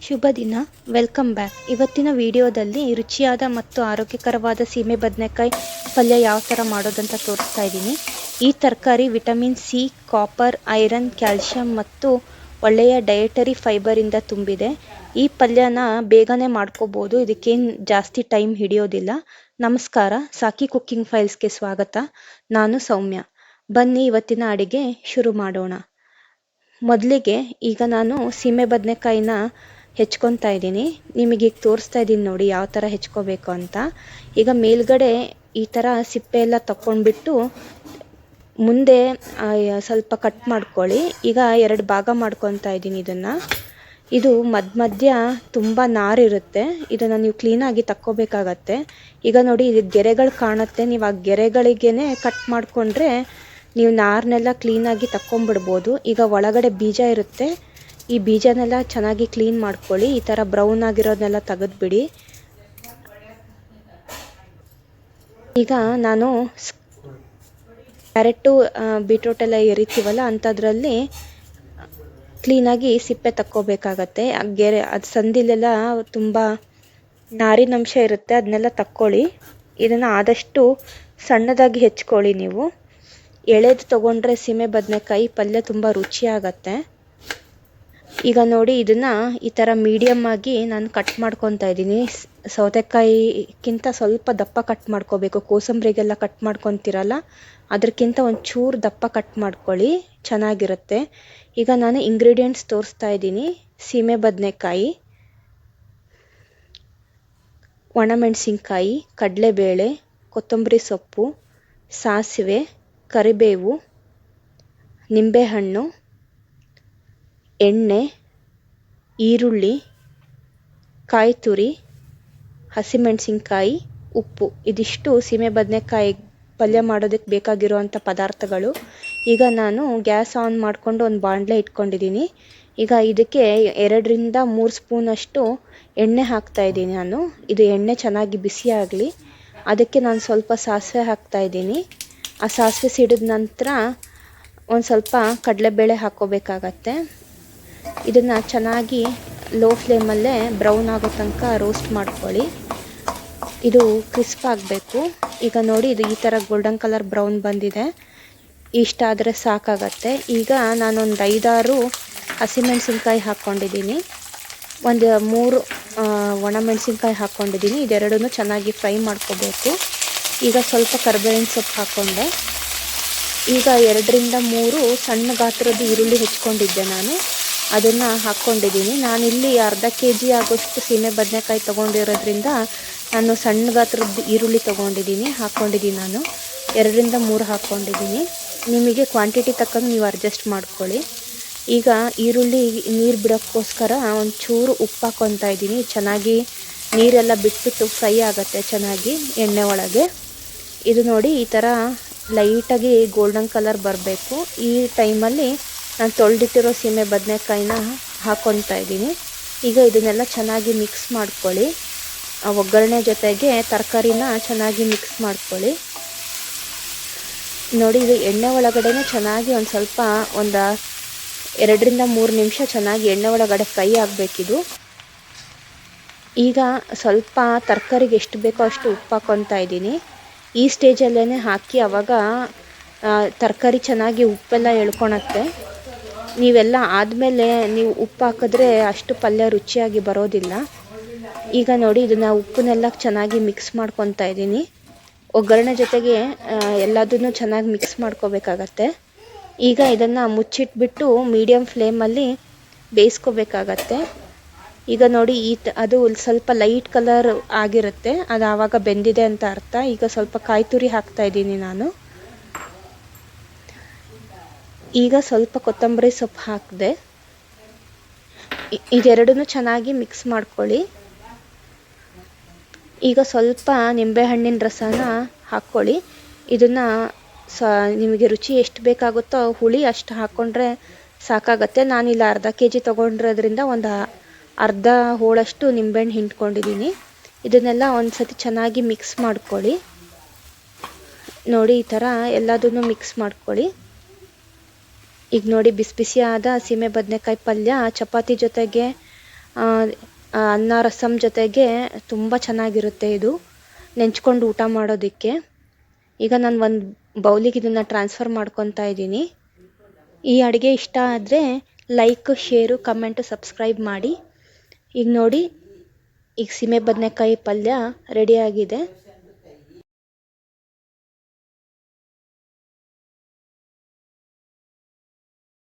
ಶುಭ ದಿನ. Welcome back. ಇವತ್ತಿನ ವಿಡಿಯೋದಲ್ಲಿ ರುಚಿಯಾದ ಮತ್ತು ಆರೋಗ್ಯಕರವಾದ ಸೀಮೆ ಬದನೆಕಾಯಿ ಪಲ್ಯ ಯಾವ ಥರ ಮಾಡೋದಂತ ತೋರಿಸ್ತಾ ಇದ್ದೀನಿ. ಈ ತರಕಾರಿ vitamin C, copper, iron, calcium ಮತ್ತು ಒಳ್ಳೆಯ ಡಯಟರಿ ಫೈಬರಿಂದ ತುಂಬಿದೆ. ಈ ಪಲ್ಯನ ಬೇಗನೆ ಮಾಡ್ಕೋಬೋದು, ಇದಕ್ಕೇನು ಜಾಸ್ತಿ ಟೈಮ್ ಹಿಡಿಯೋದಿಲ್ಲ. ನಮಸ್ಕಾರ, ಸಾಕಿ ಕುಕ್ಕಿಂಗ್ ಫೈಲ್ಸ್ಗೆ ಸ್ವಾಗತ. ನಾನು ಸೌಮ್ಯ. ಬನ್ನಿ ಇವತ್ತಿನ ಅಡಿಗೆ ಶುರು ಮಾಡೋಣ. ಮೊದಲಿಗೆ ಈಗ ನಾನು ಸೀಮೆ ಬದನೆಕಾಯಿನ ಹೆಚ್ಕೊತಾ ಇದ್ದೀನಿ. ನಿಮಗೆ ಈಗ ತೋರಿಸ್ತಾ ಇದ್ದೀನಿ ನೋಡಿ ಯಾವ ಥರ ಹೆಚ್ಕೋಬೇಕು ಅಂತ. ಈಗ ಮೇಲ್ಗಡೆ ಈ ಥರ ಸಿಪ್ಪೆ ಎಲ್ಲ ತಗೊಂಡ್ಬಿಟ್ಟು ಮುಂದೆ ಸ್ವಲ್ಪ ಕಟ್ ಮಾಡ್ಕೊಳ್ಳಿ. ಈಗ 2 ಭಾಗ ಮಾಡ್ಕೊತಾ ಇದ್ದೀನಿ ಇದನ್ನು. ಇದು ಮಧ್ಯ ತುಂಬ ನಾರಿರುತ್ತೆ, ಇದನ್ನು ನೀವು ಕ್ಲೀನಾಗಿ ತಕ್ಕೋಬೇಕಾಗತ್ತೆ. ಈಗ ನೋಡಿ ಇದು ಗೆರೆಗಳು ಕಾಣುತ್ತೆ, ನೀವು ಆ ಗೆರೆಗಳಿಗೇ ಕಟ್ ಮಾಡಿಕೊಂಡ್ರೆ ನೀವು ನಾರನ್ನೆಲ್ಲ ಕ್ಲೀನಾಗಿ ತಕ್ಕೊಂಬಿಡ್ಬೋದು. ಈಗ ಒಳಗಡೆ ಬೀಜ ಇರುತ್ತೆ, ಈ ಬೀಜನೆಲ್ಲ ಚೆನ್ನಾಗಿ ಕ್ಲೀನ್ ಮಾಡ್ಕೊಳ್ಳಿ. ಈ ಥರ ಬ್ರೌನ್ ಆಗಿರೋದನ್ನೆಲ್ಲ ತೆಗೆದ್ಬಿಡಿ. ಈಗ ನಾನು ಕ್ಯಾರೆಟು ಬೀಟ್ರೂಟ್ ಎಲ್ಲ ಎರಿತೀವಲ್ಲ ಅಂಥದ್ರಲ್ಲಿ ಕ್ಲೀನಾಗಿ ಸಿಪ್ಪೆ ತಕ್ಕೋಬೇಕಾಗತ್ತೆ. ಅದು ಸಂದಿಲೆಲ್ಲ ತುಂಬ ನಾರಿನಂಶ ಇರುತ್ತೆ, ಅದನ್ನೆಲ್ಲ ತಕ್ಕೊಳ್ಳಿ. ಇದನ್ನು ಆದಷ್ಟು ಸಣ್ಣದಾಗಿ ಹೆಚ್ಕೊಳ್ಳಿ. ನೀವು ಎಳೆದು ತೊಗೊಂಡ್ರೆ ಸೀಮೆ ಬದನೆಕಾಯಿ ಪಲ್ಯ ತುಂಬ ರುಚಿಯಾಗತ್ತೆ. ಈಗ ನೋಡಿ ಇದನ್ನು ಈ ಥರ ಮೀಡಿಯಮ್ ಆಗಿ ನಾನು ಕಟ್ ಮಾಡ್ಕೊತಾ ಇದ್ದೀನಿ. ಸೌತೆಕಾಯಿಗಿಂತ ಸ್ವಲ್ಪ ದಪ್ಪ ಕಟ್ ಮಾಡ್ಕೋಬೇಕು. ಕೋಸಂಬರಿಗೆಲ್ಲ ಕಟ್ ಮಾಡ್ಕೊತೀರಲ್ಲ ಅದಕ್ಕಿಂತ ಒಂಚೂರು ದಪ್ಪ ಕಟ್ ಮಾಡ್ಕೊಳ್ಳಿ, ಚೆನ್ನಾಗಿರುತ್ತೆ. ಈಗ ನಾನು ಇಂಗ್ರೀಡಿಯೆಂಟ್ಸ್ ತೋರಿಸ್ತಾ ಇದ್ದೀನಿ. ಸೀಮೆ ಬದನೆಕಾಯಿ, ಒಣಮೆಣಸಿನ್ಕಾಯಿ, ಕಡಲೆಬೇಳೆ, ಕೊತ್ತಂಬರಿ ಸೊಪ್ಪು, ಸಾಸಿವೆ, ಕರಿಬೇವು, ನಿಂಬೆಹಣ್ಣು, ಎಣ್ಣೆ, ಈರುಳ್ಳಿ, ಕಾಯಿ ತುರಿ, ಹಸಿಮೆಣಸಿನ್ಕಾಯಿ, ಉಪ್ಪು. ಇದಿಷ್ಟು ಸೀಮೆ ಬದನೆಕಾಯಿ ಪಲ್ಯ ಮಾಡೋದಕ್ಕೆ ಬೇಕಾಗಿರುವಂಥ ಪದಾರ್ಥಗಳು. ಈಗ ನಾನು ಗ್ಯಾಸ್ ಆನ್ ಮಾಡಿಕೊಂಡು ಒಂದು ಬಾಣಲೆ ಇಟ್ಕೊಂಡಿದ್ದೀನಿ. ಈಗ ಇದಕ್ಕೆ 2 ರಿಂದ 3 ಸ್ಪೂನಷ್ಟು ಎಣ್ಣೆ ಹಾಕ್ತಾ ಇದ್ದೀನಿ ನಾನು. ಇದು ಎಣ್ಣೆ ಚೆನ್ನಾಗಿ ಬಿಸಿ ಆಗಲಿ. ಅದಕ್ಕೆ ನಾನು ಸ್ವಲ್ಪ ಸಾಸಿವೆ ಹಾಕ್ತಾ ಇದ್ದೀನಿ. ಆ ಸಾಸಿವೆ ಸಿಡಿದ ನಂತರ ಒಂದು ಸ್ವಲ್ಪ ಕಡಲೆಬೇಳೆ ಹಾಕ್ಕೋಬೇಕಾಗತ್ತೆ. ಇದನ್ನು ಚೆನ್ನಾಗಿ ಲೋ ಫ್ಲೇಮಲ್ಲೇ ಬ್ರೌನ್ ಆಗೋ ತನಕ ರೋಸ್ಟ್ ಮಾಡ್ಕೊಳ್ಳಿ. ಇದು ಕ್ರಿಸ್ಪ್ ಆಗಬೇಕು. ಈಗ ನೋಡಿ ಇದು ಈ ಥರ ಗೋಲ್ಡನ್ ಕಲರ್ ಬ್ರೌನ್ ಬಂದಿದೆ, ಇಷ್ಟ ಆದರೆ ಸಾಕಾಗತ್ತೆ. ಈಗ ನಾನೊಂದು 5-6 ಹಸಿಮೆಣಸಿನ್ಕಾಯಿ ಹಾಕ್ಕೊಂಡಿದ್ದೀನಿ, ಒಂದು 3 ಒಣಮೆಣಸಿನ್ಕಾಯಿ ಹಾಕ್ಕೊಂಡಿದ್ದೀನಿ. ಇದೆರಡನ್ನೂ ಚೆನ್ನಾಗಿ ಫ್ರೈ ಮಾಡ್ಕೋಬೇಕು. ಈಗ ಸ್ವಲ್ಪ ಕರಿಬೇವಿನ ಸೊಪ್ಪು ಹಾಕ್ಕೊಂಡೆ. ಈಗ 2 ರಿಂದ 3 ಸಣ್ಣ ಗಾತ್ರದ ಈರುಳ್ಳಿ ಹೆಚ್ಕೊಂಡಿದ್ದೆ ನಾನು, ಅದನ್ನು ಹಾಕ್ಕೊಂಡಿದ್ದೀನಿ. ನಾನಿಲ್ಲಿ ಅರ್ಧ kg ಆಗೋಷ್ಟು ಸೀಮೆ ಬದನೆಕಾಯಿ ತೊಗೊಂಡಿರೋದ್ರಿಂದ ನಾನು ಸಣ್ಣ ಗಾತ್ರದ ಈರುಳ್ಳಿ ಹಾಕ್ಕೊಂಡಿದ್ದೀನಿ ನಾನು. 2 ರಿಂದ 3 ಹಾಕ್ಕೊಂಡಿದ್ದೀನಿ. ನಿಮಗೆ ಕ್ವಾಂಟಿಟಿ ತಕ್ಕಂಗೆ ನೀವು ಅಡ್ಜಸ್ಟ್ ಮಾಡ್ಕೊಳ್ಳಿ. ಈಗ ಈರುಳ್ಳಿ ನೀರು ಬಿಡೋಕ್ಕೋಸ್ಕರ ಒಂಚೂರು ಉಪ್ಪು ಹಾಕ್ಕೊತಾ ಇದ್ದೀನಿ. ಚೆನ್ನಾಗಿ ನೀರೆಲ್ಲ ಬಿಟ್ಬಿಟ್ಟು ಫ್ರೈ ಆಗುತ್ತೆ ಚೆನ್ನಾಗಿ ಎಣ್ಣೆ ಒಳಗೆ. ಇದು ನೋಡಿ ಈ ಥರ ಲೈಟಾಗಿ ಗೋಲ್ಡನ್ ಕಲರ್ ಬರಬೇಕು. ಈ ಟೈಮಲ್ಲಿ ನಾನು ತೊಳೆದಿಟ್ಟಿರೋ ಸೀಮೆ ಬದನೆಕಾಯಿನ ಹಾಕ್ಕೊತಾ ಇದ್ದೀನಿ. ಈಗ ಇದನ್ನೆಲ್ಲ ಚೆನ್ನಾಗಿ ಮಿಕ್ಸ್ ಮಾಡ್ಕೊಳ್ಳಿ. ಒಗ್ಗರಣೆ ಜೊತೆಗೆ ತರಕಾರಿನ ಚೆನ್ನಾಗಿ ಮಿಕ್ಸ್ ಮಾಡ್ಕೊಳ್ಳಿ. ನೋಡಿ ಇದು ಎಣ್ಣೆ ಒಳಗಡೆ ಚೆನ್ನಾಗಿ ಒಂದು ಸ್ವಲ್ಪ 2 ರಿಂದ 3 ನಿಮಿಷ ಚೆನ್ನಾಗಿ ಎಣ್ಣೆ ಒಳಗಡೆ ಫ್ರೈ ಆಗಬೇಕಿದು. ಈಗ ಸ್ವಲ್ಪ ತರಕಾರಿಗೆ ಎಷ್ಟು ಬೇಕೋ ಅಷ್ಟು ಉಪ್ಪು ಹಾಕ್ಕೊತಾ ಇದ್ದೀನಿ. ಈ ಸ್ಟೇಜಲ್ಲೇ ಹಾಕಿ, ಆವಾಗ ತರಕಾರಿ ಚೆನ್ನಾಗಿ ಉಪ್ಪೆಲ್ಲ ಎಳ್ಕೊಳತ್ತೆ. ನೀವೆಲ್ಲ ಆದಮೇಲೆ ನೀವು ಉಪ್ಪು ಹಾಕಿದ್ರೆ ಅಷ್ಟು ಪಲ್ಯ ರುಚಿಯಾಗಿ ಬರೋದಿಲ್ಲ. ಈಗ ನೋಡಿ ಇದನ್ನು ಉಪ್ಪನ್ನೆಲ್ಲ ಚೆನ್ನಾಗಿ ಮಿಕ್ಸ್ ಮಾಡ್ಕೊತಾ ಇದ್ದೀನಿ. ಒಗ್ಗರಣೆ ಜೊತೆಗೆ ಎಲ್ಲದನ್ನು ಚೆನ್ನಾಗಿ ಮಿಕ್ಸ್ ಮಾಡ್ಕೋಬೇಕಾಗತ್ತೆ. ಈಗ ಇದನ್ನು ಮುಚ್ಚಿಟ್ಬಿಟ್ಟು ಮೀಡಿಯಮ್ ಫ್ಲೇಮಲ್ಲಿ ಬೇಯಿಸ್ಕೋಬೇಕಾಗತ್ತೆ. ಈಗ ನೋಡಿ ಅದು ಸ್ವಲ್ಪ ಲೈಟ್ ಕಲರ್ ಆಗಿರುತ್ತೆ, ಅದು ಆವಾಗ ಬೆಂದಿದೆ ಅಂತ ಅರ್ಥ. ಈಗ ಸ್ವಲ್ಪ ಕಾಯಿ ತುರಿ ಹಾಕ್ತಾ ಇದ್ದೀನಿ ನಾನು. ಈಗ ಸ್ವಲ್ಪ ಕೊತ್ತಂಬರಿ ಸೊಪ್ಪು ಹಾಕಿದೆ. ಇದೆರಡನ್ನೂ ಚೆನ್ನಾಗಿ ಮಿಕ್ಸ್ ಮಾಡ್ಕೊಳ್ಳಿ. ಈಗ ಸ್ವಲ್ಪ ನಿಂಬೆಹಣ್ಣಿನ ರಸನ ಹಾಕ್ಕೊಳ್ಳಿ. ಇದನ್ನು ನಿಮಗೆ ರುಚಿ ಎಷ್ಟು ಬೇಕಾಗುತ್ತೋ ಹುಳಿ ಅಷ್ಟು ಹಾಕ್ಕೊಂಡ್ರೆ ಸಾಕಾಗತ್ತೆ. ನಾನಿಲ್ಲಿ ಅರ್ಧ kg ತೊಗೊಂಡಿರೋದ್ರಿಂದ ಒಂದು ಅರ್ಧ ಹೋಳಷ್ಟು ನಿಂಬೆಹಣ್ಣು ಹಿಂಡ್ಕೊಂಡಿದ್ದೀನಿ. ಇದನ್ನೆಲ್ಲ ಒಂದು ಸತಿ ಚೆನ್ನಾಗಿ ಮಿಕ್ಸ್ ಮಾಡ್ಕೊಳ್ಳಿ. ನೋಡಿ ಈ ಥರ ಎಲ್ಲದನ್ನು ಮಿಕ್ಸ್ ಮಾಡ್ಕೊಳ್ಳಿ. ಈಗ ನೋಡಿ ಬಿಸಿ ಬಿಸಿಯಾದ ಸೀಮೆ ಬದನೆಕಾಯಿ ಪಲ್ಯ ಚಪಾತಿ ಜೊತೆಗೆ ಅನ್ನ ರಸಮ್ ಜೊತೆಗೆ ತುಂಬ ಚೆನ್ನಾಗಿರುತ್ತೆ ಇದು ನೆಂಚ್ಕೊಂಡು ಊಟ ಮಾಡೋದಕ್ಕೆ. ಈಗ ನಾನು ಒಂದು ಬೌಲಿಗೆ ಇದನ್ನು ಟ್ರಾನ್ಸ್ಫರ್ ಮಾಡ್ಕೊತಾ ಇದ್ದೀನಿ. ಈ ಅಡುಗೆ ಇಷ್ಟ ಆದರೆ ಲೈಕ್, ಶೇರು, ಕಮೆಂಟು, ಸಬ್ಸ್ಕ್ರೈಬ್ ಮಾಡಿ. ಈಗ ನೋಡಿ, ಈಗ ಸೀಮೆ ಬದನೆಕಾಯಿ ಪಲ್ಯ ರೆಡಿಯಾಗಿದೆ.